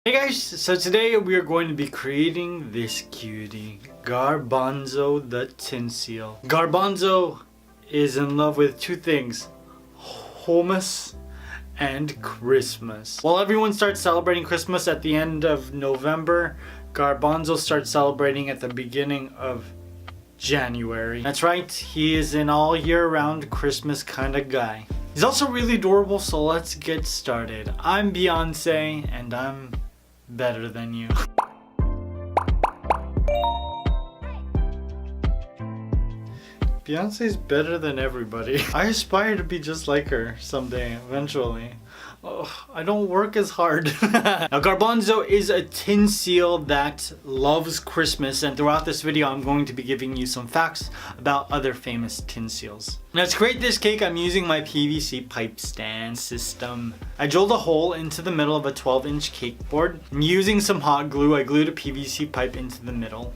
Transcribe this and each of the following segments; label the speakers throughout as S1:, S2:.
S1: Hey guys, so today we are going to be creating this cutie, Garbanzo the Tin Seal. Garbanzo is in love with two things, hummus and Christmas. While everyone starts celebrating Christmas at the end of November, Garbanzo starts celebrating at the beginning of January. That's right, he is an all year round Christmas kind of guy. He's also really adorable, so let's get started. I'm Beyonce and I'm better than you. Beyonce's better than everybody. I aspire to be just like her someday, eventually. Oh, I don't work as hard. Now, Garbanzo is a tin seal that loves Christmas, and throughout this video I'm going to be giving you some facts about other famous tin seals. Now, to create this cake, I'm using my PVC pipe stand system. I drilled a hole into the middle of a 12-inch cake board, and using some hot glue, I glued a PVC pipe into the middle.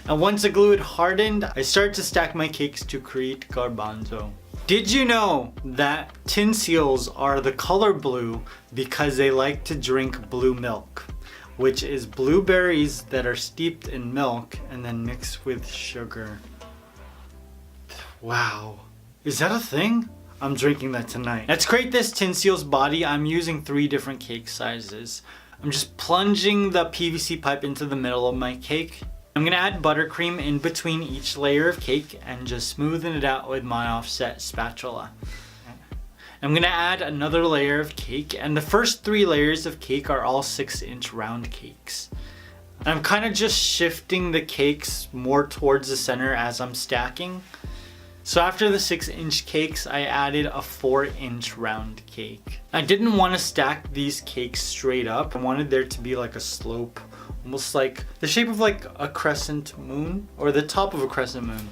S1: And once the glue had hardened, I started to stack my cakes to create Garbanzo. Did you know that tin seals are the color blue because they like to drink blue milk, which is blueberries that are steeped in milk and then mixed with sugar? Wow, is that a thing? I'm drinking that tonight. Now, to create this tin seal's body, I'm using 3 different cake sizes. I'm just plunging the PVC pipe into the middle of my cake. I'm gonna add buttercream in between each layer of cake and just smoothen it out with my offset spatula. I'm gonna add another layer of cake, and the first 3 layers of cake are all 6-inch round cakes. I'm kind of just shifting the cakes more towards the center as I'm stacking. So after the 6-inch cakes, I added a 4-inch round cake. I didn't want to stack these cakes straight up. I wanted there to be like a slope, almost like the shape of like a crescent moon, or the top of a crescent moon.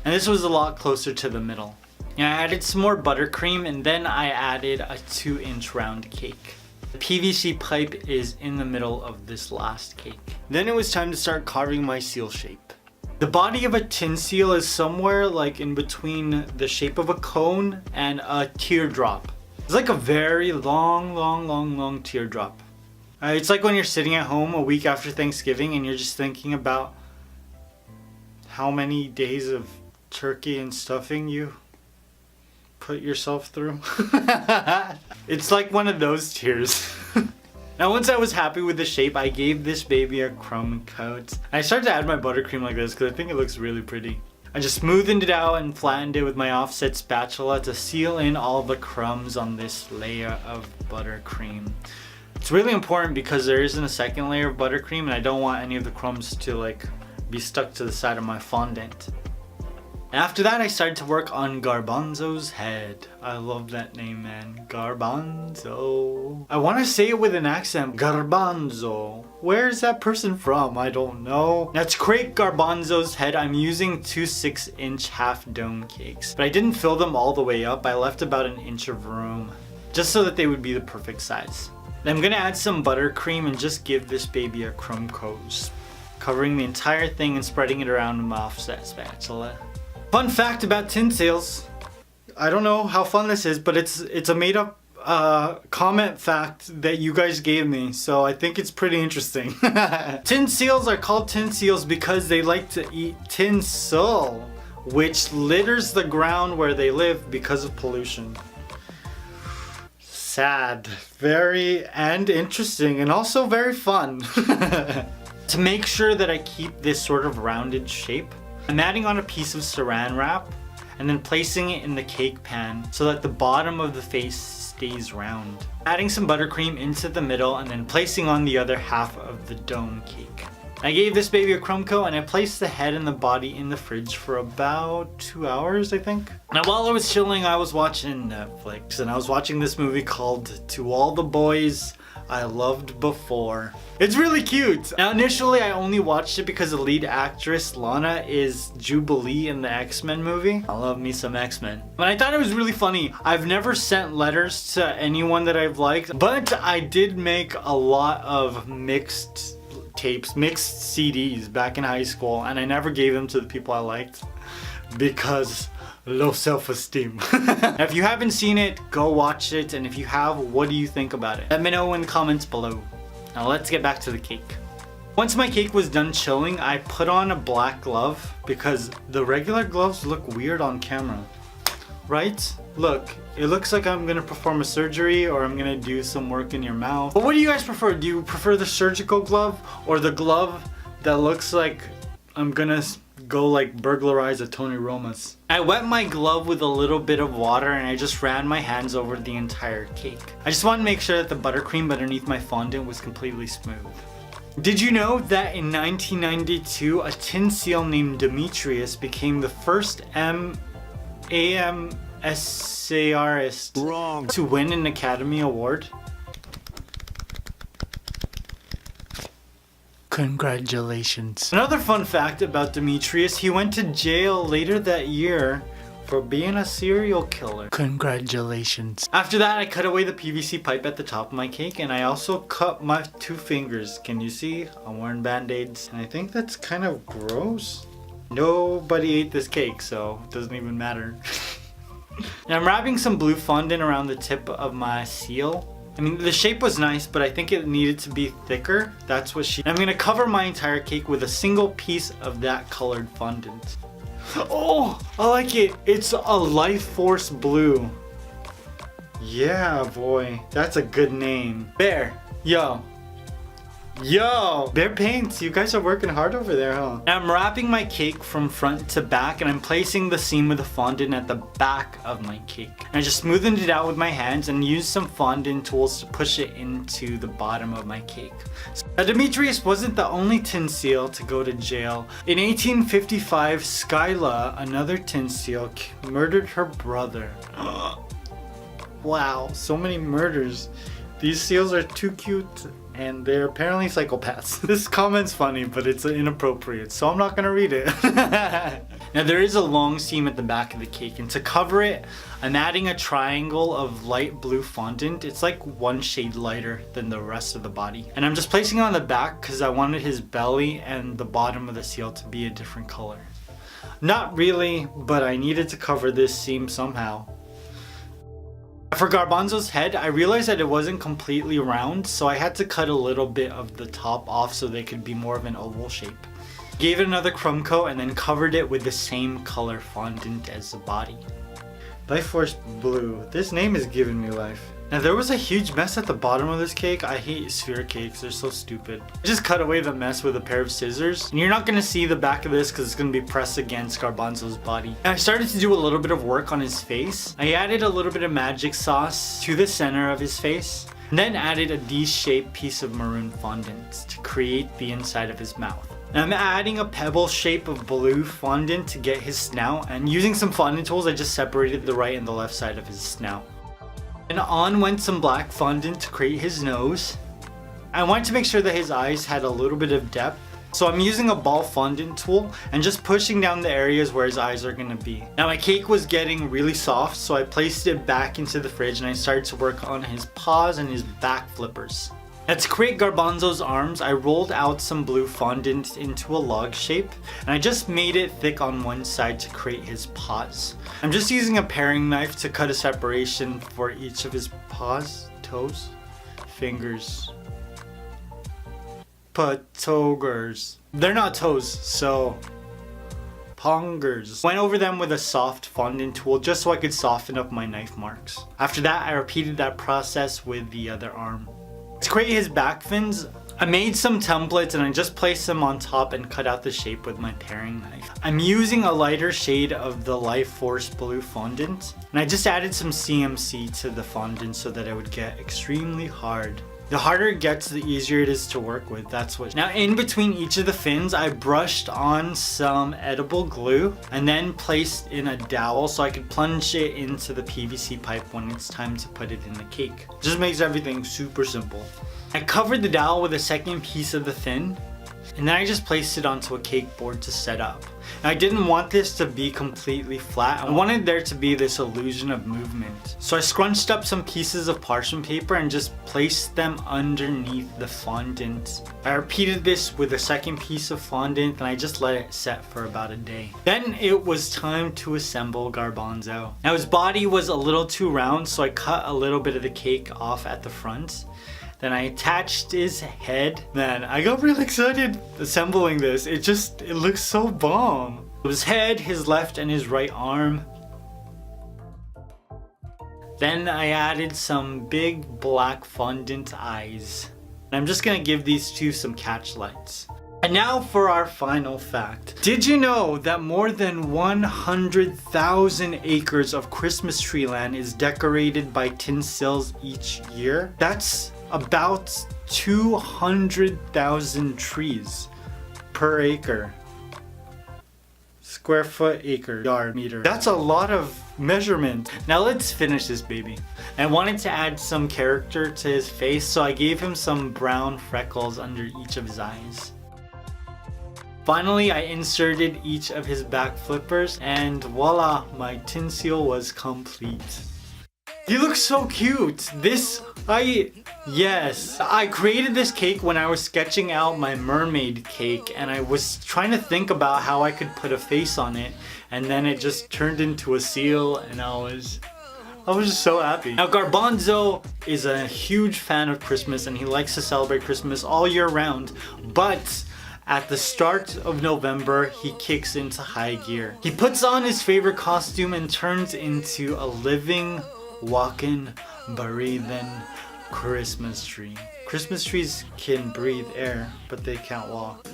S1: And this was a lot closer to the middle. And I added some more buttercream, and then I added a 2-inch round cake. The PVC pipe is in the middle of this last cake. Then it was time to start carving my seal shape. The body of a tin seal is somewhere like in between the shape of a cone and a teardrop. It's like a very long teardrop. It's like when you're sitting at home a week after Thanksgiving and you're just thinking about how many days of turkey and stuffing you put yourself through. It's like one of those tears. Now, once I was happy with the shape, I gave this baby a crumb coat. I started to add my buttercream like this because I think it looks really pretty. I just smoothened it out and flattened it with my offset spatula to seal in all the crumbs on this layer of buttercream. It's really important because there isn't a second layer of buttercream and I don't want any of the crumbs to like be stuck to the side of my fondant. After that, I started to work on Garbanzo's head. I love that name, man. Garbanzo. I want to say it with an accent. Garbanzo. Where is that person from? I don't know. Now, to create Garbanzo's head, I'm using 2 6-inch half dome cakes. But I didn't fill them all the way up. I left about an inch of room, just so that they would be the perfect size. Then I'm gonna add some buttercream and just give this baby a crumb coat, covering the entire thing and spreading it around with my offset spatula. Fun fact about tin seals. I don't know how fun this is, but it's a made up comment fact that you guys gave me, so I think it's pretty interesting. Tin seals are called tin seals because they like to eat tinsel, which litters the ground where they live because of pollution. Sad, very and interesting, and also very fun. To make sure that I keep this sort of rounded shape, I'm adding on a piece of saran wrap and then placing it in the cake pan so that the bottom of the face stays round. Adding some buttercream into the middle and then placing on the other half of the dome cake. I gave this baby a crumb coat and I placed the head and the body in the fridge for about 2 hours, I think. Now, while I was chilling, I was watching Netflix and I was watching this movie called To All the Boys I Loved Before. It's really cute. Now, initially I only watched it because the lead actress Lana is Jubilee in the X-Men movie. I love me some X-Men. But I thought it was really funny. I've never sent letters to anyone that I've liked, but I did make a lot of mixed tapes, mixed CDs back in high school, and I never gave them to the people I liked because low self-esteem. If you haven't seen it, go watch it, and if you have, what do you think about it? Let me know in the comments below. Now let's get back to the cake. Once my cake was done chilling, I put on a black glove because the regular gloves look weird on camera. Right? Look, it looks like I'm gonna perform a surgery or I'm gonna do some work in your mouth. But what do you guys prefer? Do you prefer the surgical glove or the glove that looks like I'm gonna go like burglarize a Tony Roma's? I wet my glove with a little bit of water and I just ran my hands over the entire cake. I just wanted to make sure that the buttercream underneath my fondant was completely smooth. Did you know that in 1992 a tin seal named Demetrius became the first AMSARist to win an Academy Award? Congratulations. Another fun fact about Demetrius, he went to jail later that year for being a serial killer. Congratulations. After that, I cut away the PVC pipe at the top of my cake and I also cut my 2 fingers. Can you see? I'm wearing band-aids and I think that's kind of gross. Nobody ate this cake, so it doesn't even matter. Now I'm wrapping some blue fondant around the tip of my seal. I mean, the shape was nice, but I think it needed to be thicker. That's what I'm gonna cover my entire cake with a single piece of that colored fondant. Oh, I like it. It's a Life Force Blue. Yeah, boy. That's a good name. Bear. Yo. Bear Paints, you guys are working hard over there, huh? Now I'm wrapping my cake from front to back and I'm placing the seam of the fondant at the back of my cake. And I just smoothened it out with my hands and used some fondant tools to push it into the bottom of my cake. Now Demetrius wasn't the only tin seal to go to jail. In 1855, Skyla, another tin seal, murdered her brother. Wow, so many murders. These seals are too cute. And they're apparently psychopaths. This comment's funny, but it's inappropriate, so I'm not gonna read it. Now there is a long seam at the back of the cake, and to cover it, I'm adding a triangle of light blue fondant. It's like 1 shade lighter than the rest of the body. And I'm just placing it on the back because I wanted his belly and the bottom of the seal to be a different color. Not really, but I needed to cover this seam somehow. For Garbanzo's head, I realized that it wasn't completely round, so I had to cut a little bit of the top off so they could be more of an oval shape. Gave it another crumb coat and then covered it with the same color fondant as the body. Life Force Blue. This name is giving me life. Now there was a huge mess at the bottom of this cake. I hate sphere cakes, they're so stupid. I just cut away the mess with a pair of scissors. And you're not gonna see the back of this because it's gonna be pressed against Garbanzo's body. And I started to do a little bit of work on his face. I added a little bit of magic sauce to the center of his face. And then added a D-shaped piece of maroon fondant to create the inside of his mouth. And I'm adding a pebble shape of blue fondant to get his snout. And using some fondant tools, I just separated the right and the left side of his snout. And on went some black fondant to create his nose. I wanted to make sure that his eyes had a little bit of depth. So I'm using a ball fondant tool and just pushing down the areas where his eyes are gonna be. Now my cake was getting really soft, so I placed it back into the fridge and I started to work on his paws and his back flippers. Now to create Garbanzo's arms, I rolled out some blue fondant into a log shape and I just made it thick on one side to create his paws. I'm just using a paring knife to cut a separation for each of his paws, toes, fingers, patogers. They're not toes, so pongers. Went over them with a soft fondant tool just so I could soften up my knife marks. After that, I repeated that process with the other arm. To create his back fins, I made some templates and I just placed them on top and cut out the shape with my paring knife. I'm using a lighter shade of the Life Force Blue fondant and I just added some CMC to the fondant so that it would get extremely hard. The harder it gets, the easier it is to work with, that's what. Now in between each of the fins, I brushed on some edible glue and then placed in a dowel so I could plunge it into the PVC pipe when it's time to put it in the cake. Just makes everything super simple. I covered the dowel with a second piece of the fin and then I just placed it onto a cake board to set up. Now, I didn't want this to be completely flat. I wanted there to be this illusion of movement. So I scrunched up some pieces of parchment paper and just placed them underneath the fondant. I repeated this with a second piece of fondant and I just let it set for about a day. Then it was time to assemble Garbanzo. Now his body was a little too round, so I cut a little bit of the cake off at the front. Then I attached his head. Man, I got really excited assembling this. It looks so bomb. His head, his left and his right arm. Then I added some big black fondant eyes. I'm just gonna give these two some catch lights. And now for our final fact. Did you know that more than 100,000 acres of Christmas tree land is decorated by Tinsales each year? That's about 200,000 trees per acre. Square foot, acre, yard, meter. That's a lot of measurement. Now let's finish this baby. I wanted to add some character to his face, so I gave him some brown freckles under each of his eyes. Finally, I inserted each of his back flippers, and voila, my Tinsale was complete. He looks so cute. Yes. I created this cake when I was sketching out my mermaid cake, and I was trying to think about how I could put a face on it, and then it just turned into a seal, and I was just so happy. Now Garbanzo is a huge fan of Christmas, and he likes to celebrate Christmas all year round, but at the start of November, he kicks into high gear. He puts on his favorite costume and turns into a living, walking, breathing Christmas tree. Christmas trees can breathe air, but they can't walk.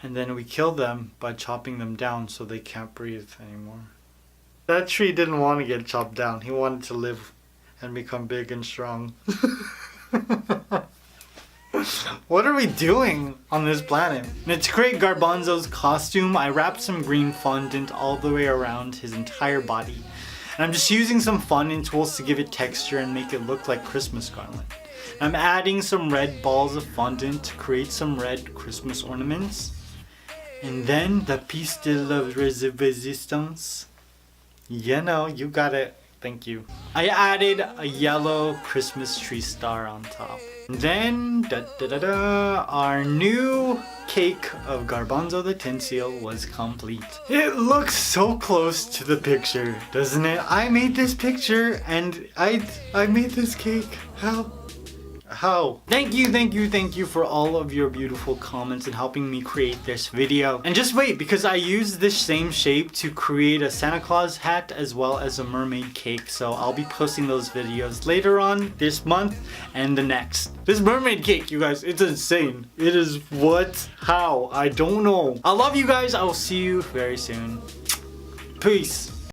S1: And then we kill them by chopping them down so they can't breathe anymore. That tree didn't want to get chopped down. He wanted to live and become big and strong. What are we doing on this planet? And to create Garbanzo's costume, I wrapped some green fondant all the way around his entire body. And I'm just using some fondant tools to give it texture and make it look like Christmas garland. I'm adding some red balls of fondant to create some red Christmas ornaments. And then the piece de la resistance. You know, you got it. Thank you. I added a yellow Christmas tree star on top. And then, our new cake of Garbanzo the Tinsale was complete. It looks so close to the picture, doesn't it? I made this picture and I made this cake. How? Thank you for all of your beautiful comments and helping me create this video. And just wait, because I used this same shape to create a Santa Claus hat as well as a mermaid cake. So I'll be posting those videos later on this month and the next. This mermaid cake, you guys, it's insane. It is how? I don't know. I love you guys. I will see you very soon. Peace.